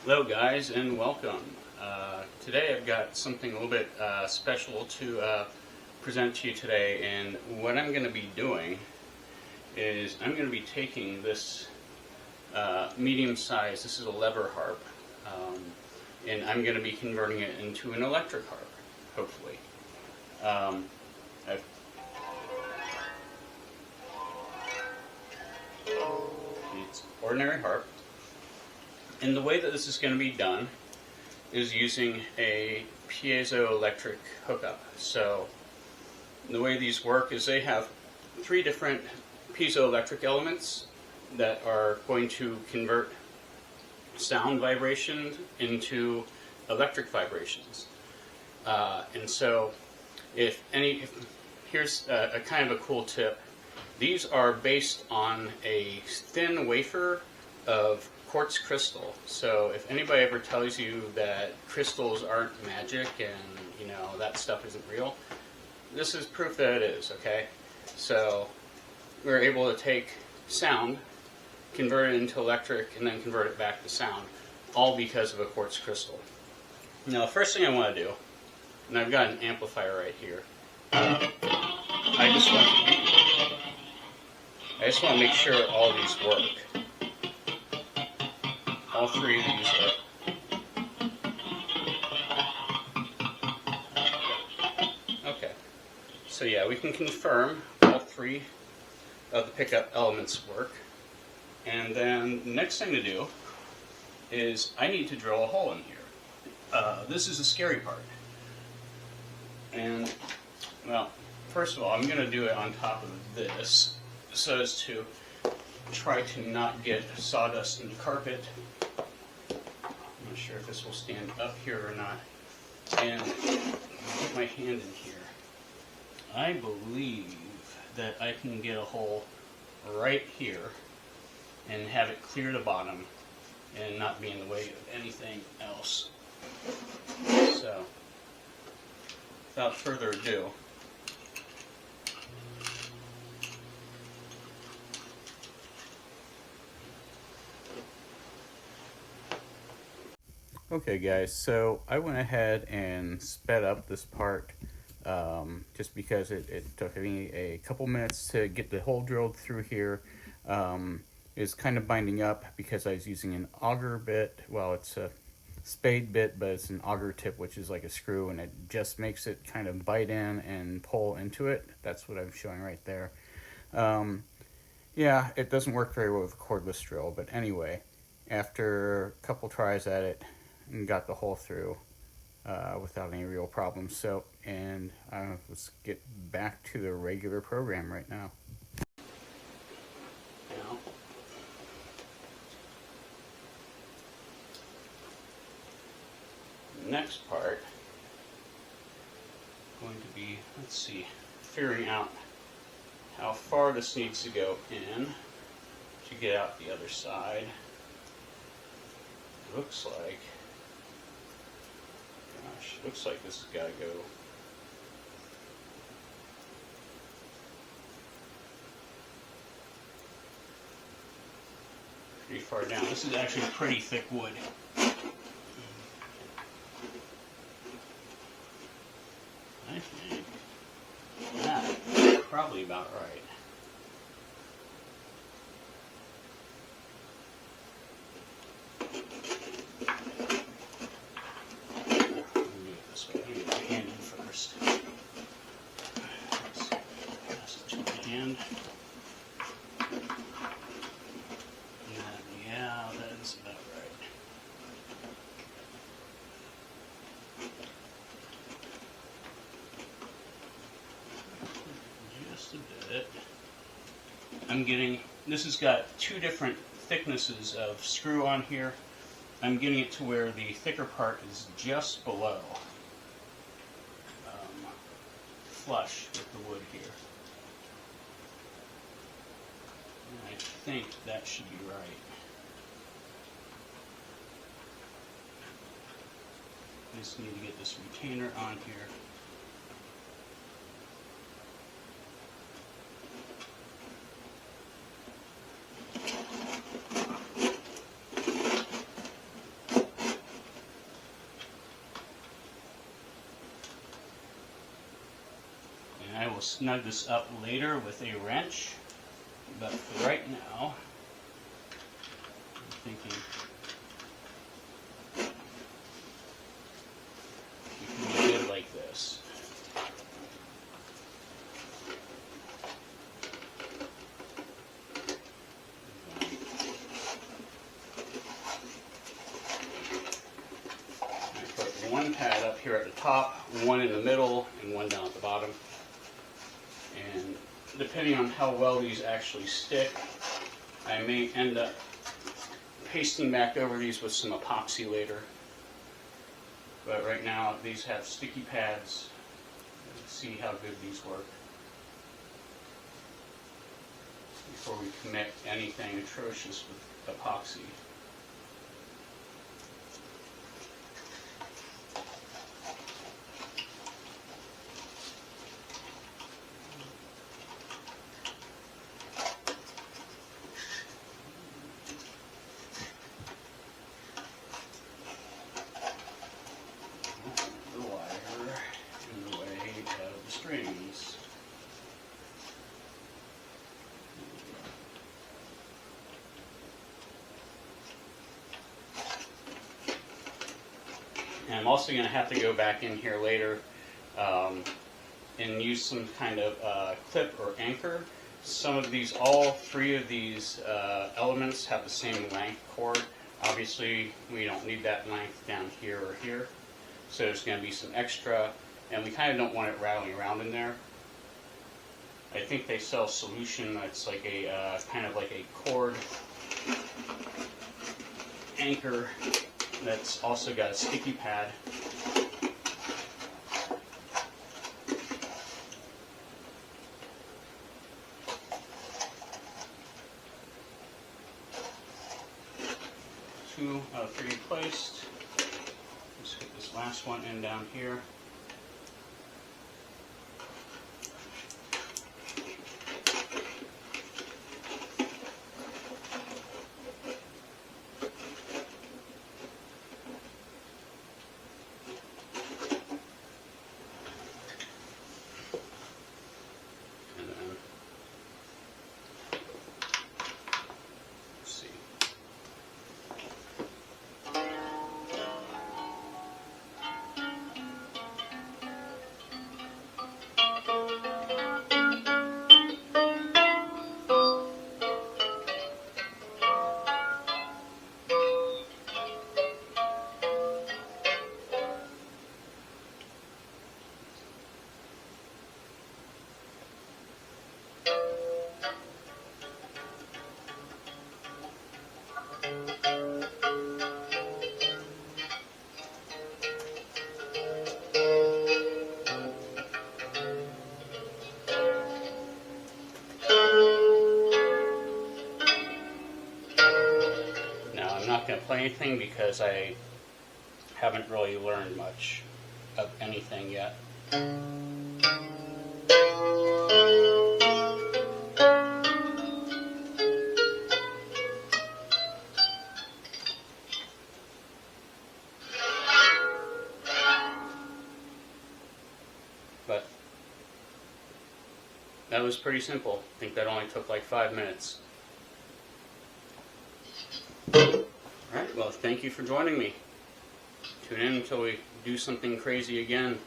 Hello guys and welcome. Today I've got something a little bit special to present to you today, and what I'm going to be doing is I'm going to be taking this medium size, this is a lever harp, and I'm going to be converting it into an electric harp, hopefully. It's ordinary harp. And the way that this is going to be done is using a piezoelectric hookup. So the way these work is they have three different piezoelectric elements that are going to convert sound vibrations into electric vibrations. And so here's a kind of a cool tip. These are based on a thin wafer of quartz crystal. So if anybody ever tells you that crystals aren't magic and that stuff isn't real, this is proof that it is. Okay, so we're able to take sound, convert it into electric, and then convert it back to sound, all because of a quartz crystal. Now the first thing I want to do, and I've got an amplifier right here, I just want to make sure all these work. All three of these are. Okay. So yeah, we can confirm all three of the pickup elements work. And then the next thing to do is I need to drill a hole in here. This is the scary part. And, well, first of all, I'm going to do it on top of this so as to try to not get sawdust in the carpet. I'm not sure if this will stand up here or not. And I'll put my hand in here. I believe that I can get a hole right here and have it clear the bottom and not be in the way of anything else. So, without further ado, okay guys, so I went ahead and sped up this part just because it took me a couple minutes to get the hole drilled through here. It's kind of binding up because I was using an auger bit. Well, it's a spade bit, but it's an auger tip, which is like a screw, and it just makes it kind of bite in and pull into it. That's what I'm showing right there. Yeah, it doesn't work very well with a cordless drill, but anyway, after a couple tries at it, and got the hole through without any real problems. So, and let's get back to the regular program right now. The next part is going to be, let's see, figuring out how far this needs to go in to get out the other side. It looks like, gosh, looks like this has got to go pretty far down. This is actually pretty thick wood. I think that's probably about right. Hand. Yeah, that is about right. Just a bit. I'm getting, this has got two different thicknesses of screw on here. I'm getting it to where the thicker part is just below, flush with the wood here. I think that should be right. I just need to get this retainer on here. snug this up later with a wrench, but for right now, I'm thinking we can be good like this. One pad up here at the top, one in the middle, and one down at the bottom. And depending on how well these actually stick, I may end up pasting back over these with some epoxy later. But right now, these have sticky pads. Let's see how good these work before we commit anything atrocious with epoxy. Strings. And I'm also going to have to go back in here later and use some kind of clip or anchor. Some of these, all three of these elements have the same length cord. Obviously, we don't need that length down here or here. So there's going to be some extra, and we kind of don't want it rattling around in there. I think they sell solution that's like a kind of like a cord anchor that's also got a sticky pad. Two out of three placed. Let's get this last one in down here. Not going to play anything because I haven't really learned much of anything yet. But that was pretty simple. I think that only took like 5 minutes. Alright, well, thank you for joining me. Tune in until we do something crazy again.